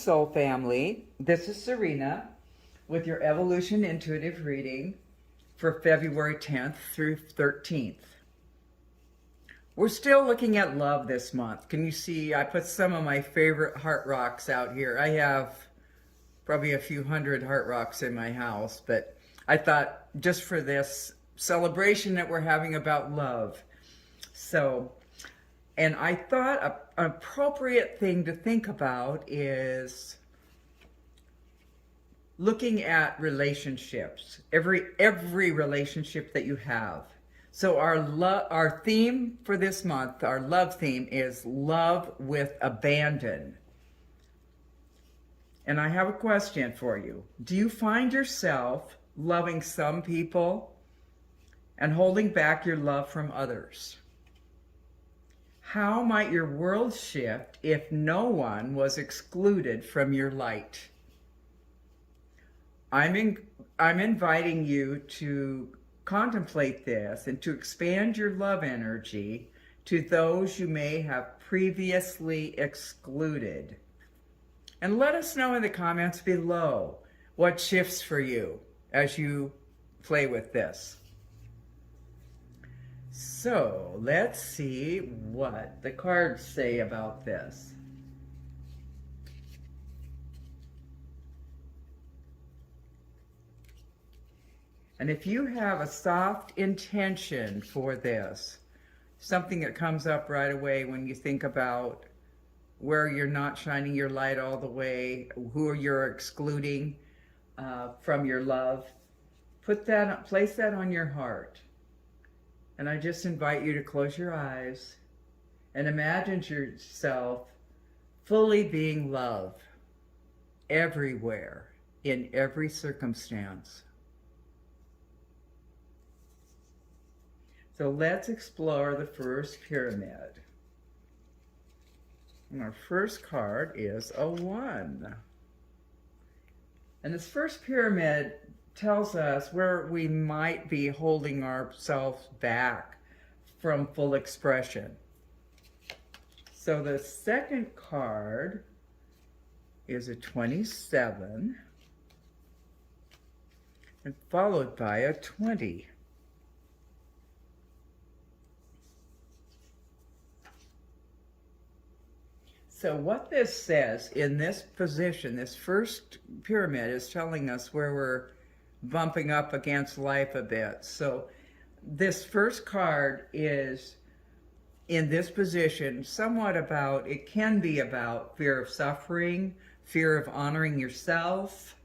soul family. This is Serena with your Evolution Intuitive reading for February 10th through 13th. We're still looking at love this month. Can you see I put some of my favorite heart rocks out here? I have probably a few hundred heart rocks in my house, but I thought just for this celebration that we're having about love. And I thought an appropriate thing to think about is looking at relationships, every relationship that you have. So our theme for this month, our love theme, is love with abandon. And I have a question for you. Do you find yourself loving some people and holding back your love from others? How might your world shift if no one was excluded from your light? I'm inviting you to contemplate this and to expand your love energy to those you may have previously excluded. And let us know in the comments below what shifts for you as you play with this. So let's see what the cards say about this. And if you have a soft intention for this, something that comes up right away when you think about where you're not shining your light all the way, who you're excluding from your love, place that on your heart. And I just invite you to close your eyes and imagine yourself fully being loved everywhere, in every circumstance. So let's explore the first pyramid. And our first card is a 1. And this first pyramid tells us where we might be holding ourselves back from full expression. So the second card is a 27 and followed by a 20. So what this says in this position, this first pyramid, is telling us where we're bumping up against life a bit. So this first card is in this position somewhat about, it can be about fear of suffering, fear of honoring yourself,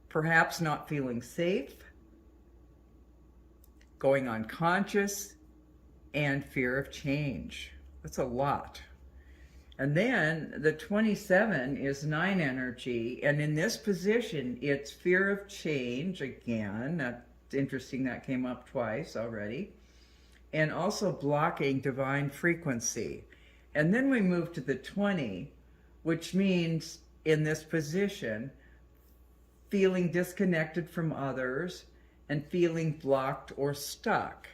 perhaps not feeling safe, going unconscious, and fear of change. That's a lot. And then the 27 is 9 energy, and in this position, it's fear of change again. That's interesting, that came up twice already. And also blocking divine frequency. And then we move to the 20, which means in this position, feeling disconnected from others and feeling blocked or stuck.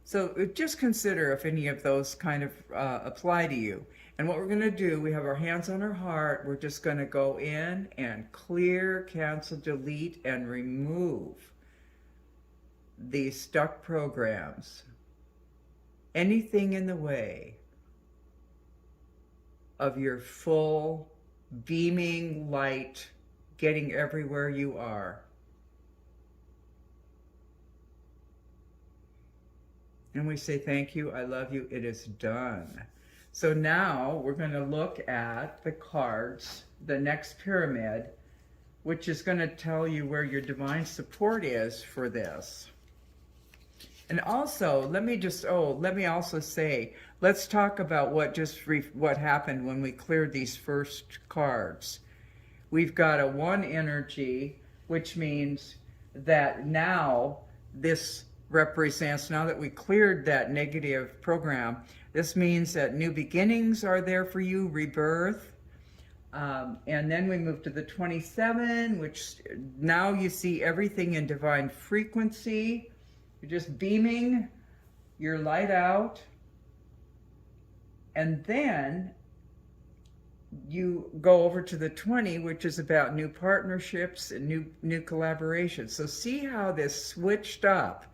So just consider if any of those kind of apply to you. And what we're going to do, we have our hands on our heart. We're just going to go in and clear, cancel, delete, and remove these stuck programs. Anything in the way of your full, beaming light getting everywhere you are. And we say, thank you, I love you, it is done. So now we're going to look at the cards, the next pyramid, which is going to tell you where your divine support is for this. And also, let me also say, let's talk about what happened when we cleared these first cards. We've got a 1 energy, which means that now this represents, now that we cleared that negative program, this means that new beginnings are there for you, rebirth. And then we move to the 27, which now you see everything in divine frequency. You're just beaming your light out. And then you go over to the 20, which is about new partnerships and new collaborations. So see how this switched up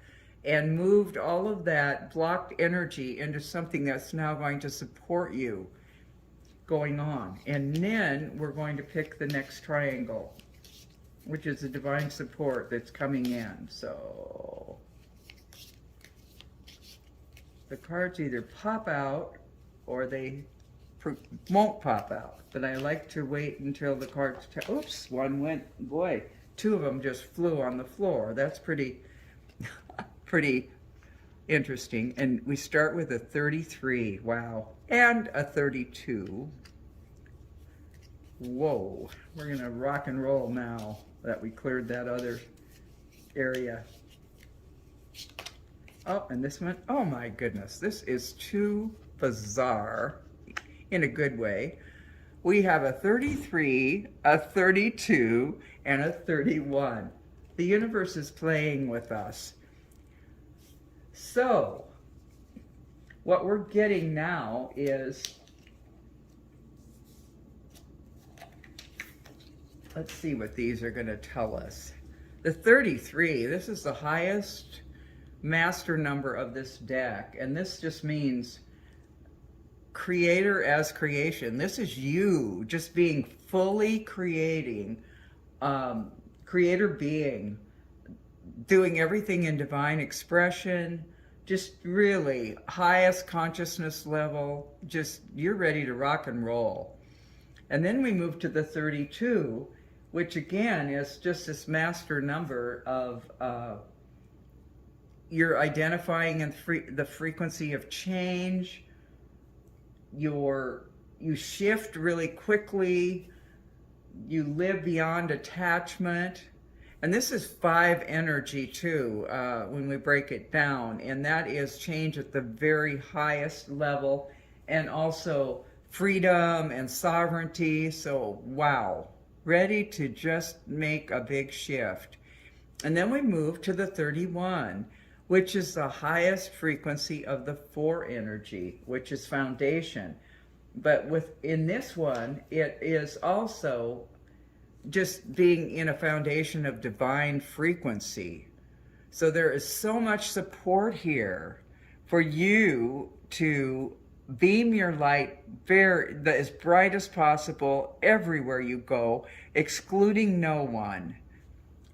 and moved all of that blocked energy into something that's now going to support you going on. And then we're going to pick the next triangle, which is the divine support that's coming in. So the cards either pop out or they won't pop out, but I like to wait until the cards oops, one went, boy, two of them just flew on the floor. That's pretty pretty interesting. And we start with a 33, wow, and a 32. Whoa, we're gonna rock and roll now that we cleared that other area. Oh, and this one, oh my goodness, this is too bizarre in a good way. We have a 33, a 32, and a 31. The universe is playing with us. So, what we're getting now is, let's see what these are going to tell us. The 33, this is the highest master number of this deck, and this just means creator as creation. This is you just being fully creating, creator being, doing everything in divine expression, just really highest consciousness level, just you're ready to rock and roll. And then we move to the 32, which again is just this master number of you're identifying in the frequency of change. You shift really quickly, you live beyond attachment, and this is 5 energy too when we break it down, and that is change at the very highest level, and also freedom and sovereignty. So wow, ready to just make a big shift. And then we move to the 31, which is the highest frequency of the 4 energy, which is foundation. But in this one, it is also just being in a foundation of divine frequency. So there is so much support here for you to beam your light as bright as possible everywhere you go, excluding no one.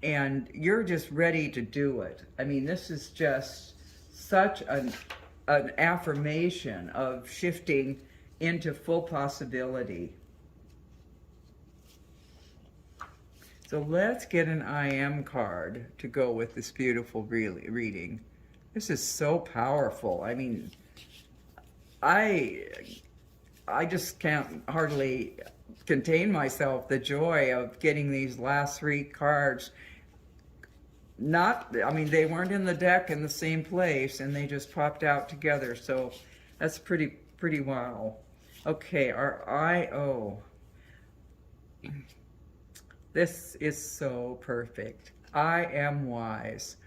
And you're just ready to do it. I mean, this is just such an affirmation of shifting into full possibility. So let's get an I am card to go with this beautiful reading. This is so powerful. I mean, I just can't hardly contain myself, the joy of getting these last 3 cards. I mean, they weren't in the deck in the same place, and they just popped out together. So that's pretty wow. Okay, our I-O. This is so perfect. I am wise.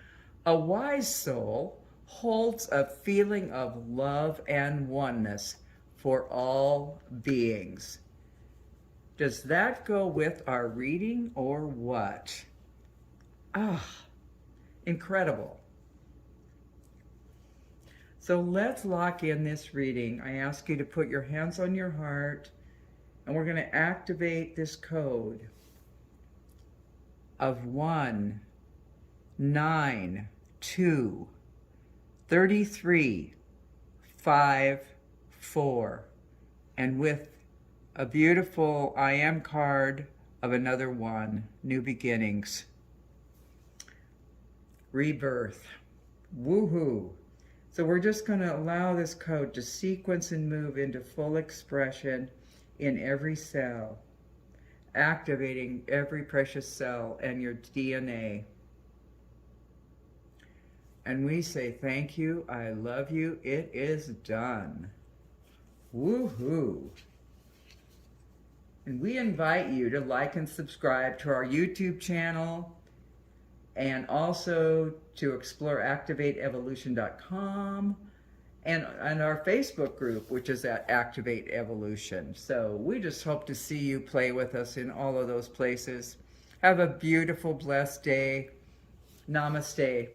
A wise soul holds a feeling of love and oneness for all beings. Does that go with our reading or what? Ah, incredible. So let's lock in this reading. I ask you to put your hands on your heart, and we're going to activate this code of 1, 9, 2, 33, 5, 4, and with a beautiful I am card of another 1, new beginnings, rebirth, woohoo. So we're just going to allow this code to sequence and move into full expression in every cell, activating every precious cell and your DNA. And we say thank you, I love you, it is done. Woohoo! And we invite you to like and subscribe to our YouTube channel, and also to explore activateevolution.com and our Facebook group, which is at Activate Evolution. So we just hope to see you play with us in all of those places. Have a beautiful, blessed day. Namaste.